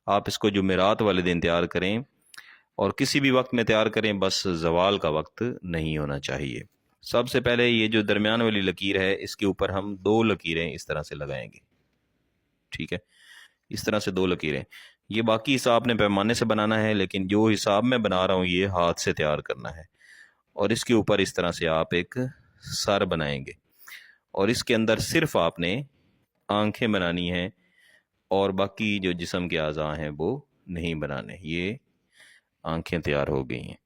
آپ اس کو جمعرات والے دن تیار کریں اور کسی بھی وقت میں تیار کریں، بس زوال کا وقت نہیں ہونا چاہیے۔ سب سے پہلے یہ جو درمیان والی لکیر ہے اس کے اوپر ہم 2 لکیریں اس طرح سے لگائیں گے، ٹھیک ہے، اس طرح سے 2 لکیریں۔ یہ باقی حصہ آپ نے پیمانے سے بنانا ہے، لیکن جو حساب میں بنا رہا ہوں یہ ہاتھ سے تیار کرنا ہے۔ اور اس کے اوپر اس طرح سے آپ ایک سر بنائیں گے، اور اس کے اندر صرف آپ نے آنکھیں بنانی ہیں اور باقی جو جسم کے اعضاء ہیں وہ نہیں بنانے۔ یہ آنکھیں تیار ہو گئی ہیں،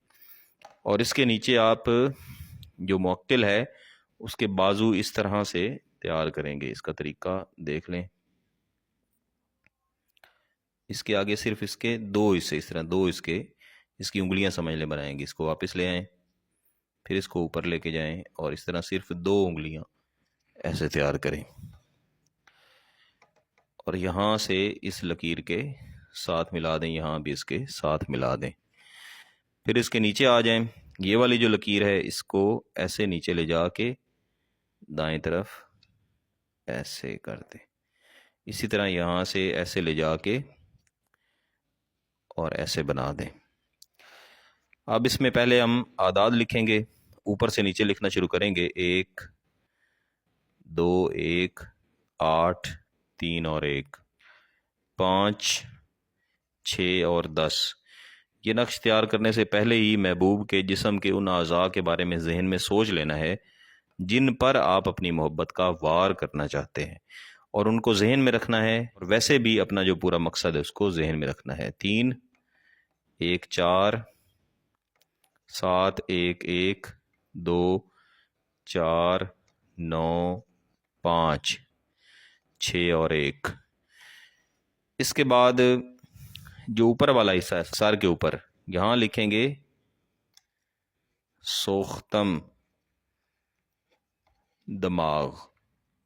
اور اس کے نیچے آپ جو موکل ہے اس کے بازو اس طرح سے تیار کریں گے۔ اس کا طریقہ دیکھ لیں، اس کے آگے صرف اس کے 2 حصے، اس طرح 2 اس کی انگلیاں سمجھ لیں بنائیں گے۔ اس کو واپس لے آئیں، پھر اس کو اوپر لے کے جائیں اور اس طرح صرف 2 انگلیاں ایسے تیار کریں، اور یہاں سے اس لکیر کے ساتھ ملا دیں، یہاں بھی اس کے ساتھ ملا دیں۔ پھر اس کے نیچے آ جائیں، یہ والی جو لکیر ہے اس کو ایسے نیچے لے جا کے دائیں طرف ایسے کر دیں، اسی طرح یہاں سے ایسے لے جا کے اور ایسے بنا دیں۔ اب اس میں پہلے ہم اعداد لکھیں گے، اوپر سے نیچے لکھنا شروع کریں گے۔ 1 2 1 8 3 اور 1 5 6 اور 10۔ یہ نقش تیار کرنے سے پہلے ہی محبوب کے جسم کے ان اعضاء کے بارے میں ذہن میں سوچ لینا ہے جن پر آپ اپنی محبت کا وار کرنا چاہتے ہیں، اور ان کو ذہن میں رکھنا ہے، اور ویسے بھی اپنا جو پورا مقصد ہے اس کو ذہن میں رکھنا ہے۔ 3 1 4 7 1 1 2 4 9 5 6 اور 1۔ اس کے بعد جو اوپر والا حصہ ہے سر کے اوپر، یہاں لکھیں گے سوختم دماغ،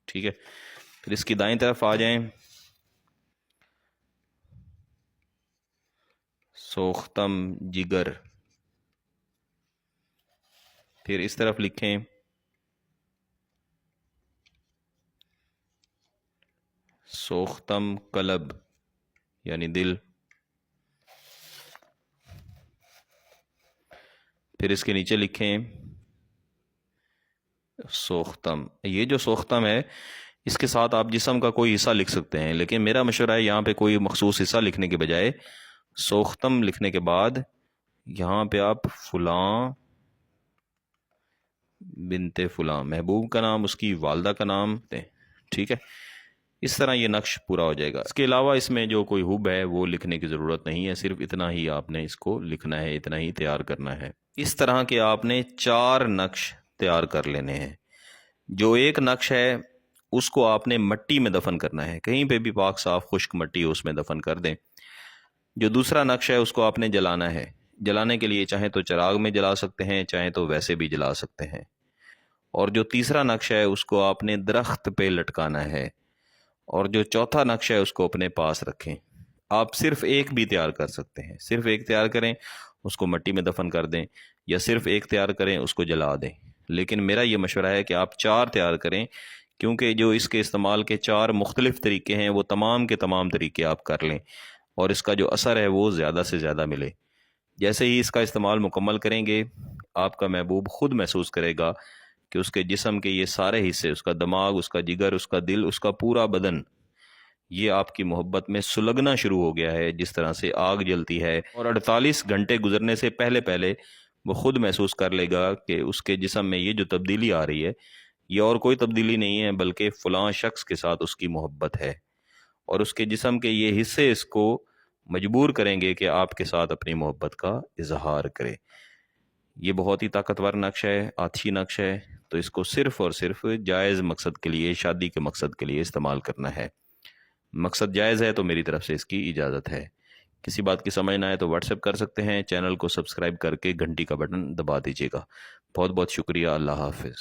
ٹھیک ہے۔ پھر اس کی دائیں طرف آ جائیں، سوختم جگر۔ پھر اس طرف لکھیں سوختم قلب یعنی دل۔ پھر اس کے نیچے لکھیں سوختم۔ یہ جو سوختم ہے اس کے ساتھ آپ جسم کا کوئی حصہ لکھ سکتے ہیں، لیکن میرا مشورہ ہے یہاں پہ کوئی مخصوص حصہ لکھنے کے بجائے سوختم لکھنے کے بعد یہاں پہ آپ فلاں بنت فلاں، محبوب کا نام، اس کی والدہ کا نام دیں، ٹھیک ہے۔ اس طرح یہ نقش پورا ہو جائے گا۔ اس کے علاوہ اس میں جو کوئی حب ہے وہ لکھنے کی ضرورت نہیں ہے، صرف اتنا ہی آپ نے اس کو لکھنا ہے، اتنا ہی تیار کرنا ہے۔ اس طرح کے آپ نے 4 نقش تیار کر لینے ہیں۔ جو ایک نقش ہے اس کو آپ نے مٹی میں دفن کرنا ہے، کہیں پہ بھی پاک صاف خشک مٹی اس میں دفن کر دیں۔ جو دوسرا نقش ہے اس کو آپ نے جلانا ہے۔ جلانے کے لیے چاہیں تو چراغ میں جلا سکتے ہیں، چاہیں تو ویسے بھی جلا سکتے ہیں۔ اور جو تیسرا نقش ہے اس کو آپ نے درخت پہ لٹکانا ہے، اور جو چوتھا نقش ہے اس کو اپنے پاس رکھیں۔ آپ صرف ایک بھی تیار کر سکتے ہیں، صرف ایک تیار کریں، اس کو مٹی میں دفن کر دیں، یا صرف ایک تیار کریں اس کو جلا دیں۔ لیکن میرا یہ مشورہ ہے کہ آپ 4 تیار کریں، کیونکہ جو اس کے استعمال کے 4 مختلف طریقے ہیں وہ تمام کے تمام طریقے آپ کر لیں، اور اس کا جو اثر ہے وہ زیادہ سے زیادہ ملے۔ جیسے ہی اس کا استعمال مکمل کریں گے آپ کا محبوب خود محسوس کرے گا کہ اس کے جسم کے یہ سارے حصے، اس کا دماغ، اس کا جگر، اس کا دل، اس کا پورا بدن، یہ آپ کی محبت میں سلگنا شروع ہو گیا ہے، جس طرح سے آگ جلتی ہے۔ اور 48 گھنٹے گزرنے سے پہلے پہلے وہ خود محسوس کر لے گا کہ اس کے جسم میں یہ جو تبدیلی آ رہی ہے یہ اور کوئی تبدیلی نہیں ہے، بلکہ فلاں شخص کے ساتھ اس کی محبت ہے، اور اس کے جسم کے یہ حصے اس کو مجبور کریں گے کہ آپ کے ساتھ اپنی محبت کا اظہار کرے۔ یہ بہت ہی طاقتور نقش ہے، آتشی نقش ہے، تو اس کو صرف اور صرف جائز مقصد کے لیے، شادی کے مقصد کے لیے استعمال کرنا ہے۔ مقصد جائز ہے تو میری طرف سے اس کی اجازت ہے۔ کسی بات کی سمجھ نہ آئے تو واٹس ایپ کر سکتے ہیں، چینل کو سبسکرائب کر کے گھنٹی کا بٹن دبا دیجیے گا۔ بہت بہت شکریہ، اللہ حافظ۔